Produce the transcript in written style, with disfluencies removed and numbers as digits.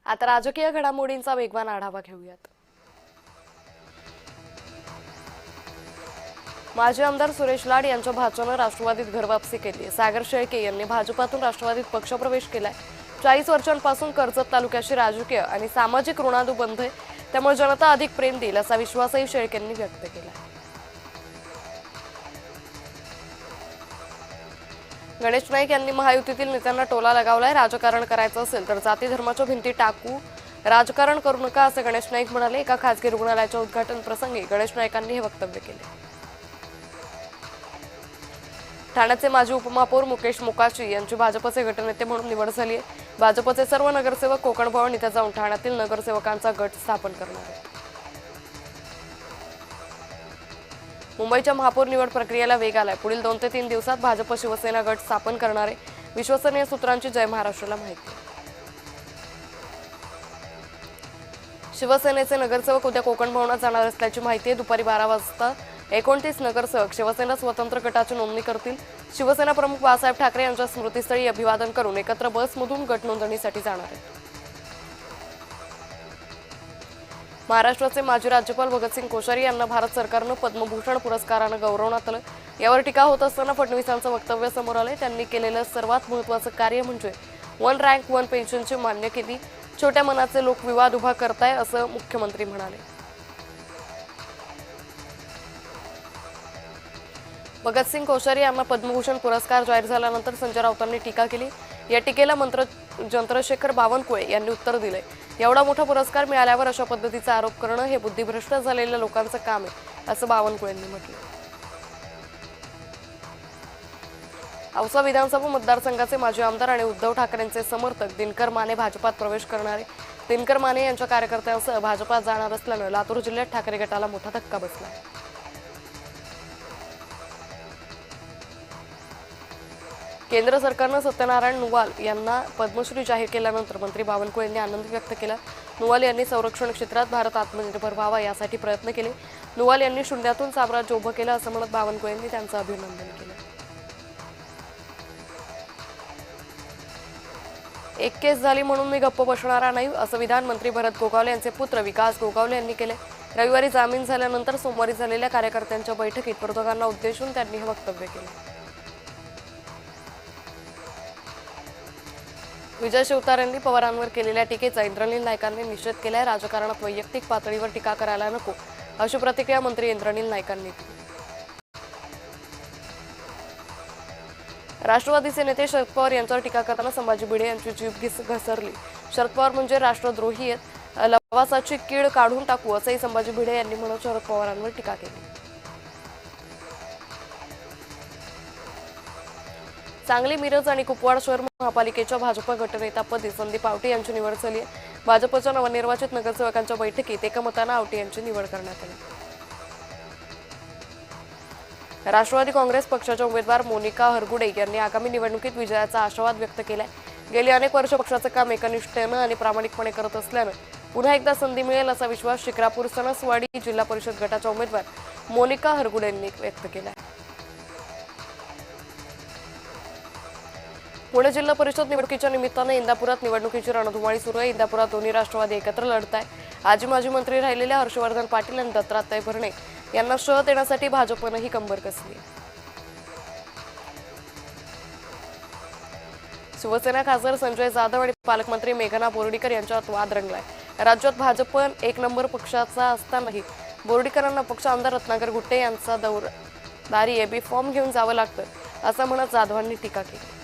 आता राजकीय घडामोडींचा वेगवान आढावा घेऊयात। माजी आमदार सुरेश लाड यांच्या भाच्यानं राष्ट्रवादीत घरवापसी केली। सागर शेळके यांनी भाजपातून राष्ट्रवादीत पक्षप्रवेश केलाय। 40 वर्षांपासून कर्जत तालुक्याशी राजकीय आणि सामाजिक ऋणानुबंध आहे, त्यामुळे जनता अधिक प्रेम देईल असा विश्वासही शेळकेंनी व्यक्त केला। गणेश नाईक यांनी महायुतीतील नेत्यांना टोला लगावलाय। राजकारण करायचं असेल तर जाती धर्माच्या भिंती टाकू राजकारण करू नका असं गणेश नाईक म्हणाले। एका खासगी रुग्णालयाच्या उद्घाटन प्रसंगी गणेश नाईकांनी हे वक्तव्य केले। ठाण्याचे माजी उपमहापौर मुकेश मोकाशी यांची भाजपचे गटनेते म्हणून निवड झाली आहे। भाजपचे सर्व नगरसेवक कोकण भवन इथे जाऊन ठाण्यातील नगरसेवकांचा गट स्थापन करणार आहेत। मुंबईच्या महापौर निवड प्रक्रियेला वेग आलाय। पुढील 2 ते 3 दिवसात भाजप शिवसेना गट स्थापन करणार आहे। विश्वसनीय सूत्रांची जय महाराष्ट्राला माहिती। शिवसेनेचे नगरसेवक उद्या कोकण भवनात जाणार असल्याची माहिती आहे। दुपारी 12 वाजता 29 नगरसेवक शिवसेना स्वतंत्र गटाची नोंदणी करतील। शिवसेना प्रमुख बाळासाहेब ठाकरे यांच्या स्मृतीस्थळी अभिवादन करून एकत्र बसमधून गट नोंदणीसाठी जाणार आहेत। महाराष्ट्राचे माजी राज्यपाल भगतसिंग कोश्यारी यांना भारत सरकारनं पद्मभूषण पुरस्कारानं गौरवण्यात आलं। यावर टीका होत असताना फडणवीसांचं वक्तव्य समोर आलंय। त्यांनी केलेलं सर्वात महत्त्वाचं कार्य म्हणजे 1 रँक 1 पेन्शनची मान्य केली। छोट्या मनाचे लोक विवाद उभा करताय असं मुख्यमंत्री म्हणाले। भगतसिंग कोश्यारी यांना पद्मभूषण पुरस्कार जाहीर झाल्यानंतर संजय राऊतांनी टीका केली। या टीकेला चंद्रशेखर बावनकुळे यांनी उत्तर दिले। एवढा मोठा पुरस्कार मिळाल्यावर अशा पद्धतीचा आरोप करणं हे बुद्धिभ्रष्ट झालेल्या लोकांचं काम आहे असं बावनकुळेंनी म्हटलं। औसा विधानसभा मतदारसंघाचे माजी आमदार आणि उद्धव ठाकरेंचे समर्थक दिनकर माने भाजपात प्रवेश करणारे। दिनकर माने यांच्या कार्यकर्त्यांसह भाजपात जाणार असल्यानं लातूर जिल्ह्यात ठाकरे गटाला मोठा धक्का बसला। केंद्र सरकारनं सत्यनारायण नुवाल यांना पद्मश्री जाहीर केल्यानंतर मंत्री बावनकुळे यांनी आनंद व्यक्त केला। नुवाल यांनी संरक्षण क्षेत्रात भारत आत्मनिर्भर व्हावा यासाठी प्रयत्न केले। नुवाल यांनी शून्यातून साम्राज्य उभं केलं असं म्हणत बावनकुळे यांनी त्यांचं अभिनंदन केलं। एक केस झाली म्हणून मी गप्प बसणार नाही असं विधान मंत्री भरत गोगावले यांचे पुत्र विकास गोगावले यांनी केले। रविवारी जामीन झाल्यानंतर सोमवारी झालेल्या कार्यकर्त्यांच्या बैठकीत विरोधकांना उद्देशून त्यांनी हे वक्तव्य केले। विजय शिवतारेंनी पवारांवर केलेल्या टीकेचा इंद्रनील नाईकांनी निषेध केलाय। राजकारणात वैयक्तिक पातळीवर टीका करायला नको अशी प्रतिक्रिया मंत्री इंद्रनील नाईकांनी दिली। राष्ट्रवादीचे नेते शरद पवार यांच्यावर टीका करताना संभाजी भिडे यांची जीभ घसरली। शरद पवार म्हणजे राष्ट्रद्रोही आहेत, लवासाची कीड काढून टाकू असंही संभाजी भिडे यांनी म्हणत शरद पवारांवर टीका केली। सांगली, मिरज आणि कुपवाड शहर महापालिकेच्या भाजप गटनेतापदी संदीप आवटे यांची निवड झाली आहे। भाजपच्या नवनिर्वाचित नगरसेवकांच्या बैठकीत एकमतानं आवटे यांची निवड करण्यात आली। राष्ट्रवादी काँग्रेस पक्षाच्या उमेदवार मोनिका हरगुडे यांनी आगामी निवडणुकीत विजयाचा आशावाद व्यक्त केलाय। गेली अनेक वर्ष पक्षाचं काम एकनिष्ठेनं आणि प्रामाणिकपणे करत असल्यानं पुन्हा एकदा संधी मिळेल असा विश्वास शिक्रापूर सणसवाडी जिल्हा परिषद गटाच्या उमेदवार मोनिका हरगुडे यांनी व्यक्त केला। पुणे जिल्हा परिषद निवडणुकीच्या निमित्तानं इंदापुरात निवडणुकीची रणधुमाळी सुरू आहे। इंदापुरात दोन्ही राष्ट्रवादी एकत्र लढत आहे। आजी माजी मंत्री राहिलेल्या हर्षवर्धन पाटील आणि दत्तात्रय भरणे यांना शह देण्यासाठी भाजपनंही कंबर कसली। शिवसेना खासदार संजय जाधव आणि पालकमंत्री मेघना बोर्डीकर यांच्यात वाद रंगलाय। राज्यात भाजप 1 नंबर पक्षाचा असतानाही बोर्डीकरांना पक्ष आमदार रत्नाकर गुट्टे यांचा दारी एबी फॉर्म घेऊन जावं लागतं असं म्हणत जाधवांनी टीका केली।